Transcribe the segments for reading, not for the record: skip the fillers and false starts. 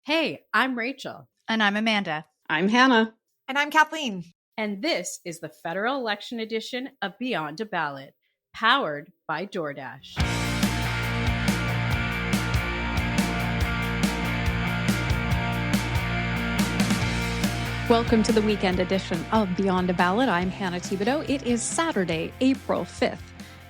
Hey, I'm Rachel. And I'm Amanda. I'm Hannah. And I'm Kathleen. And this is the federal election edition of Beyond a Ballot, powered by DoorDash. Welcome to the weekend edition of Beyond a Ballot. I'm Hannah Thibodeau. It is Saturday, April 5th.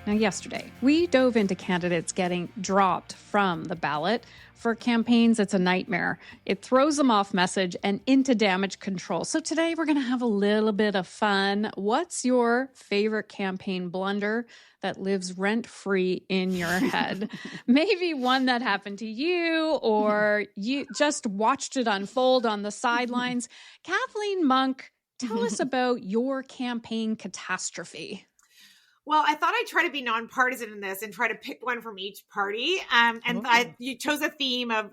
Now, yesterday, we dove into candidates getting dropped from the ballot. For campaigns, it's a nightmare. It throws them off message and into damage control. So today, we're going to have a little bit of fun. What's your favorite campaign blunder that lives rent-free in your head? Maybe one that happened to you, or you just watched it unfold on the sidelines. Kathleen Monk, tell us about your campaign catastrophe. Well, I thought I'd try to be nonpartisan in this and try to pick one from each party. You chose a theme of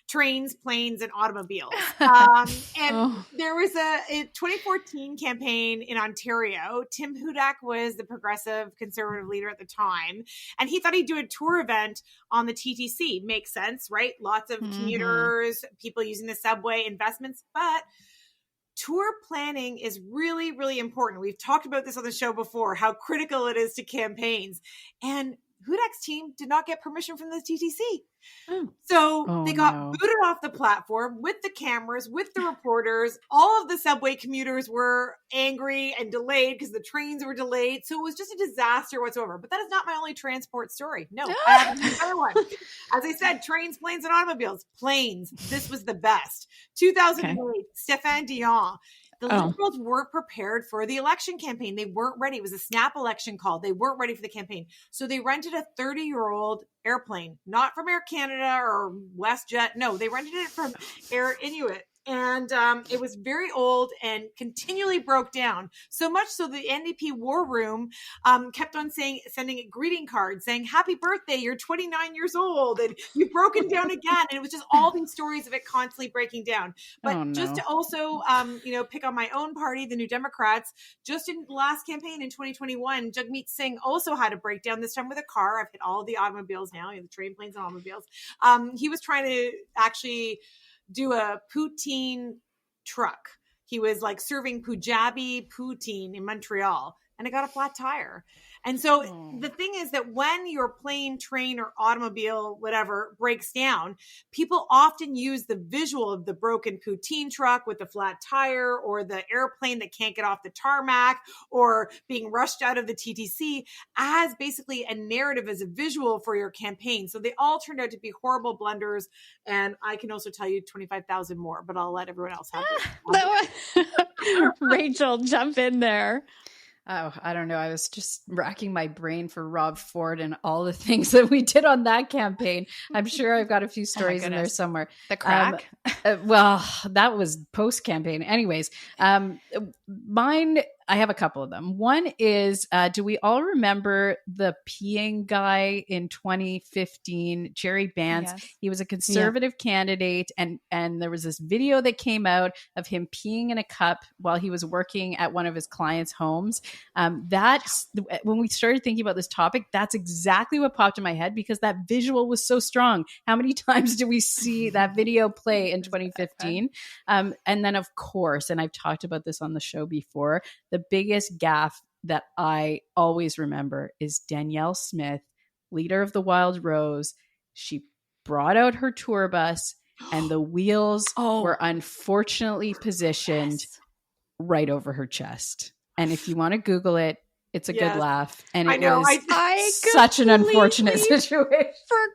trains, planes, and automobiles. There was a 2014 campaign in Ontario. Tim Hudak was the progressive conservative leader at the time, and he thought he'd do a tour event on the TTC. Makes sense, right? Lots of commuters, people using the subway, investments, but tour planning is really, really important. We've talked about this on the show before, how critical it is to campaigns. And Hudak's team did not get permission from the TTC. So they got booted off the platform with the cameras, with the reporters. All of the subway commuters were angry and delayed because the trains were delayed. So it was just a disaster whatsoever. But that is not my only transport story. No, I have another one. As I said, trains, planes, and automobiles. Planes. This was the best. 2008, Stéphane Dion. The Liberals weren't prepared for the election campaign. They weren't ready. It was a snap election call. They weren't ready for the campaign. So they rented a 30-year-old airplane, not from Air Canada or WestJet. No, they rented it from Air Inuit. And it was very old and continually broke down. So much so the NDP war room kept on sending a greeting card saying, "Happy birthday, you're 29 years old, and you've broken down again." And it was just all these stories of it constantly breaking down. But just to also, pick on my own party, the New Democrats, just in the last campaign in 2021, Jagmeet Singh also had a breakdown, this time with a car. I've hit all of the automobiles now, the train, planes, and automobiles. He was trying to actually do a poutine truck. He was like serving Punjabi poutine in Montreal, and it got a flat tire. And so the thing is that when your plane, train, or automobile, whatever, breaks down, people often use the visual of the broken poutine truck with the flat tire, or the airplane that can't get off the tarmac, or being rushed out of the TTC as basically a narrative, as a visual for your campaign. So they all turned out to be horrible blunders. And I can also tell you 25,000 more, but I'll let everyone else have it. Rachel, jump in there. Oh, I don't know. I was just racking my brain for Rob Ford and all the things that we did on that campaign. I'm sure I've got a few stories in there somewhere. The crack? Well, that was post-campaign. Anyways, mine, I have a couple of them. One is, do we all remember the peeing guy in 2015, Jerry Bance? Yes. He was a conservative candidate, and there was this video that came out of him peeing in a cup while he was working at one of his clients' homes. That's when we started thinking about this topic, that's exactly what popped in my head, because that visual was so strong. How many times do we see that video play in 2015? And then, of course, and I've talked about this on the show before, the biggest gaffe that I always remember is Danielle Smith, leader of the Wild Rose. She brought out her tour bus, and the wheels were unfortunately positioned right over her chest. And if you want to Google it, it's a good laugh. And it was such an unfortunate situation.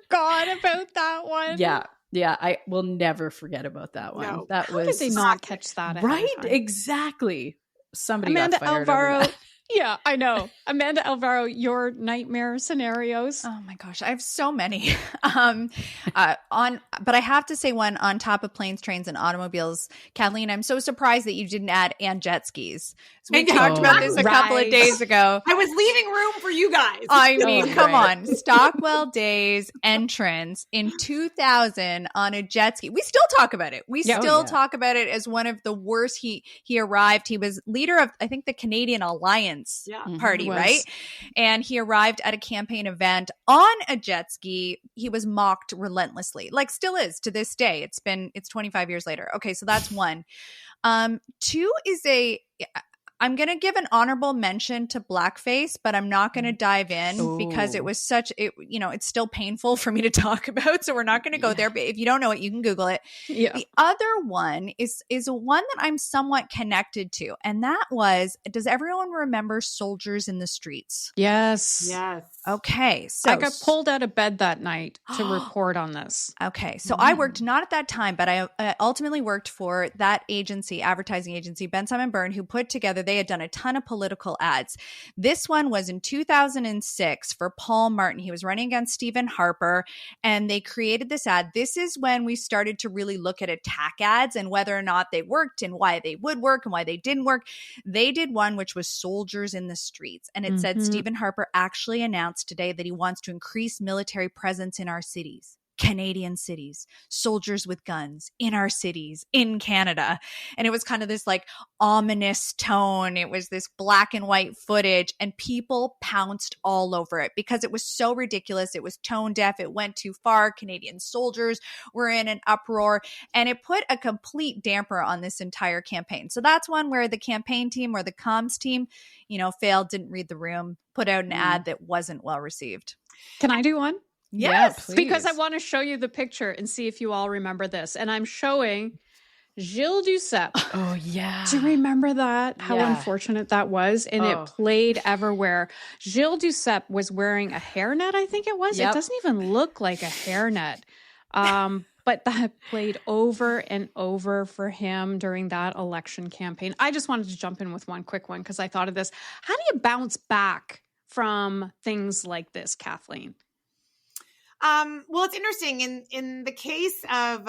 Forgot about that one. Yeah. I will never forget about that one. No. How did they not catch that? Right? Exactly. Somebody Amanda got fired Alvaro. over that. Yeah, I know. Amanda Alvaro, your nightmare scenarios. Oh my gosh, I have so many. But I have to say one on top of planes, trains, and automobiles. Kathleen, I'm so surprised that you didn't add and jet skis. So we talked about this a couple of days ago. I was leaving room for you guys. I mean, come on. Stockwell Days entrance in 2000 on a jet ski. We still talk about it. We still talk about it as one of the worst. He arrived. He was leader of, I think, the Canadian Alliance science party, Was. right? And he arrived at a campaign event on a jet ski. He was mocked relentlessly, like still is to this day. It's 25 years later. Okay, so that's one. Two is I'm going to give an honorable mention to blackface, but I'm not going to dive in because it was it's still painful for me to talk about. So we're not going to go there. But if you don't know it, you can Google it. Yeah. The other one is one that I'm somewhat connected to. And that was, does everyone remember Soldiers in the Streets? Yes. Yes. Okay. So I got pulled out of bed that night to report on this. Okay. So I worked not at that time, but I ultimately worked for that agency, advertising agency, Ben Simon Byrne, who put together, they had done a ton of political ads. This one was in 2006 for Paul Martin. He was running against Stephen Harper, and they created this ad. This is when we started to really look at attack ads and whether or not they worked and why they would work and why they didn't work. They did one which was Soldiers in the Streets, and it said Stephen Harper actually announced today that he wants to increase military presence in our cities. Canadian cities, soldiers with guns in our cities, in Canada. And it was kind of this like ominous tone. It was this black and white footage, and people pounced all over it because it was so ridiculous. It was tone deaf. It went too far. Canadian soldiers were in an uproar, and it put a complete damper on this entire campaign. So that's one where the campaign team or the comms team, failed, didn't read the room, put out an ad that wasn't well received. Can I do one? Yes, yeah, because I want to show you the picture and see if you all remember this. And I'm showing Gilles Duceppe. Oh, yeah. Do you remember that? How unfortunate that was? And it played everywhere. Gilles Duceppe was wearing a hairnet, I think it was. It doesn't even look like a hairnet. But that played over and over for him during that election campaign. I just wanted to jump in with one quick one because I thought of this. How do you bounce back from things like this, Kathleen? Well, it's interesting in the case of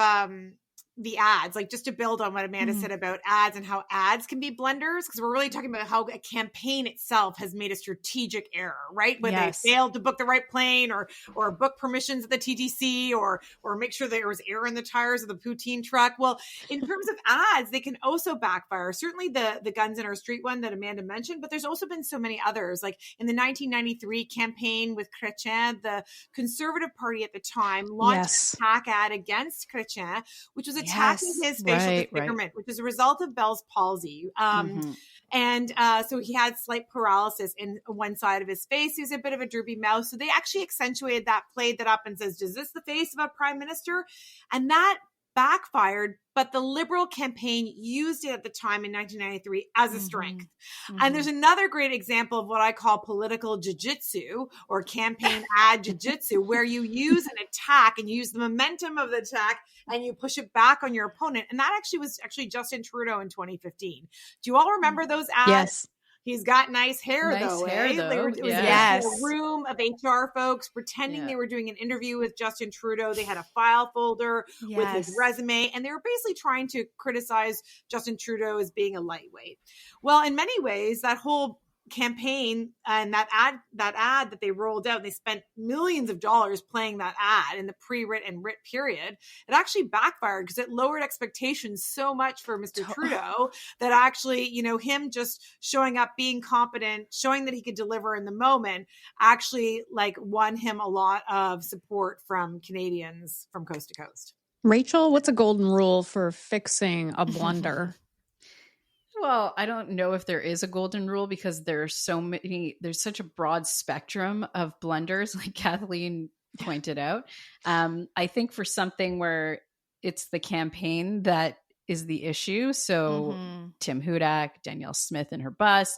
the ads, like just to build on what Amanda said about ads and how ads can be blunders, because we're really talking about how a campaign itself has made a strategic error, right? When they failed to book the right plane or book permissions at the TTC or make sure there was air in the tires of the poutine truck. Well, in terms of ads, they can also backfire. Certainly the Guns in Our Street one that Amanda mentioned, but there's also been so many others. Like in the 1993 campaign with Chrétien, the Conservative Party at the time launched an attack ad against Chrétien, which was attacking his facial disfigurement, which is a result of Bell's palsy. And so he had slight paralysis in one side of his face. He was a bit of a droopy mouth. So they actually accentuated that, played that up and says, is this the face of a prime minister? And that backfired, but the Liberal campaign used it at the time in 1993 as a strength. And there's another great example of what I call political jiu-jitsu or campaign ad jiu-jitsu, where you use an attack and you use the momentum of the attack and you push it back on your opponent. And that was Justin Trudeau in 2015. Do you all remember those ads? Yes. He's got nice hair, though. It was a room of HR folks pretending they were doing an interview with Justin Trudeau. They had a file folder with his resume, and they were basically trying to criticize Justin Trudeau as being a lightweight. Well, in many ways, that whole campaign and that ad that they rolled out, they spent millions of dollars playing that ad in the pre-writ and writ period. It actually backfired because it lowered expectations so much for Mr. Trudeau that actually, him just showing up, being competent, showing that he could deliver in the moment, actually won him a lot of support from Canadians from coast to coast. Rachel, what's a golden rule for fixing a blunder? Well, I don't know if there is a golden rule because there's such a broad spectrum of blunders, like Kathleen pointed out. I think for something where it's the campaign that is the issue. So Tim Hudak, Danielle Smith and her bus,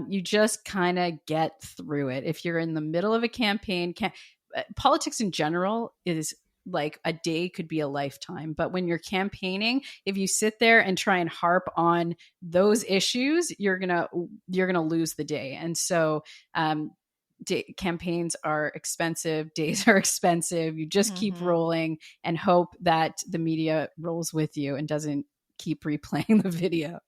you just kind of get through it. If you're in the middle of a campaign, politics in general is like a day could be a lifetime. But when you're campaigning, if you sit there and try and harp on those issues, you're gonna lose the day. And so campaigns are expensive, days are expensive. You just keep rolling and hope that the media rolls with you and doesn't keep replaying the video.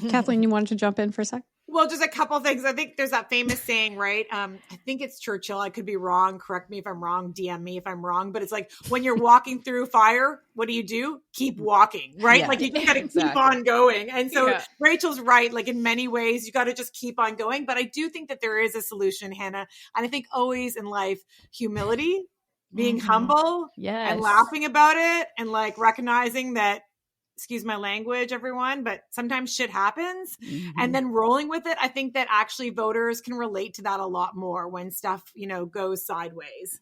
Kathleen, you wanted to jump in for a sec? Well, just a couple of things. I think there's that famous saying, right? I think it's Churchill. I could be wrong. Correct me if I'm wrong. DM me if I'm wrong. But it's like when you're walking through fire, what do? Keep walking, right? Yeah, like you got to keep on going. And so Rachel's right. Like in many ways, you got to just keep on going. But I do think that there is a solution, Hannah. And I think always in life, humility, being humble, and laughing about it, and like recognizing that, excuse my language, everyone, but sometimes shit happens, and then rolling with it. I think that actually voters can relate to that a lot more when stuff, goes sideways.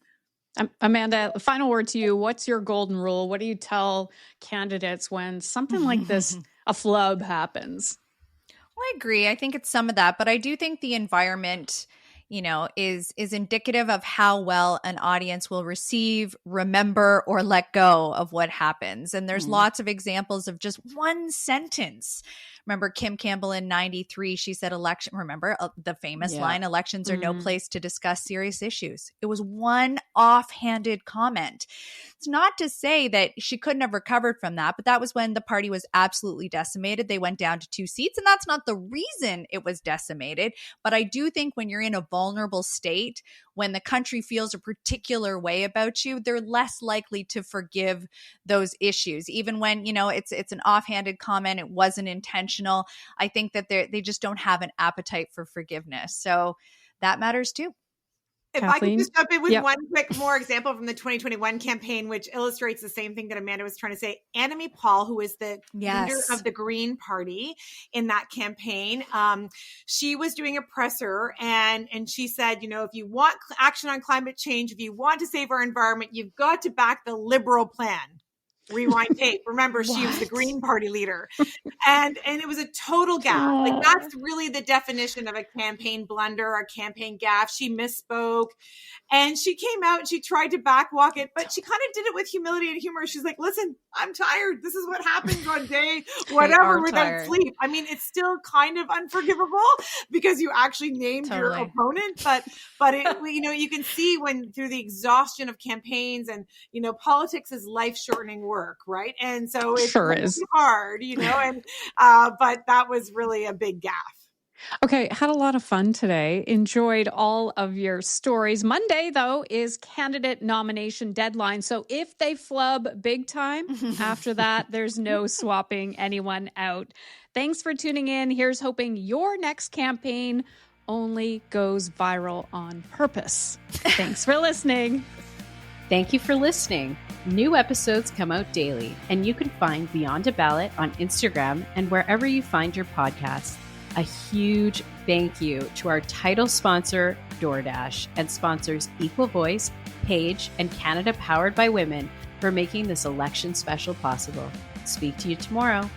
Amanda, final word to you. What's your golden rule? What do you tell candidates when something like this, a flub happens? Well, I agree. I think it's some of that, but I do think the environment, is indicative of how well an audience will receive, remember, or let go of what happens. And there's lots of examples of just one sentence. Remember Kim Campbell in 93, she said remember the famous line, elections are no place to discuss serious issues. It was one offhanded comment. It's not to say that she couldn't have recovered from that, but that was when the party was absolutely decimated. They went down to 2 seats, and that's not the reason it was decimated. But I do think when you're in a vulnerable state, when the country feels a particular way about you, they're less likely to forgive those issues. Even when, it's an offhanded comment, it wasn't intentional. I think that they just don't have an appetite for forgiveness. So that matters too. If Kathleen? I could just jump in with one quick more example from the 2021 campaign, which illustrates the same thing that Amanda was trying to say. Annemie Paul, who is the leader of the Green Party in that campaign, she was doing a presser and she said, if you want action on climate change, if you want to save our environment, you've got to back the Liberal plan. Rewind tape. Remember, she was the Green Party leader. And it was a total gaffe. Like that's really the definition of a campaign blunder, a campaign gaffe. She misspoke and she came out and she tried to backwalk it, but she kind of did it with humility and humor. She's like, listen, I'm tired. This is what happens on day whatever without sleep. I mean, it's still kind of unforgivable because you actually named your opponent, but it, you can see when through the exhaustion of campaigns and, politics is life shortening work, right? And so it's really hard, and but that was really a big gaffe. Okay, had a lot of fun today. Enjoyed all of your stories. Monday, though, is candidate nomination deadline. So if they flub big time, after that, there's no swapping anyone out. Thanks for tuning in. Here's hoping your next campaign only goes viral on purpose. Thanks for listening. Thank you for listening. New episodes come out daily, and you can find Beyond a Ballot on Instagram and wherever you find your podcasts. A huge thank you to our title sponsor, DoorDash, and sponsors Equal Voice, Page, and Canada Powered by Women for making this election special possible. Speak to you tomorrow.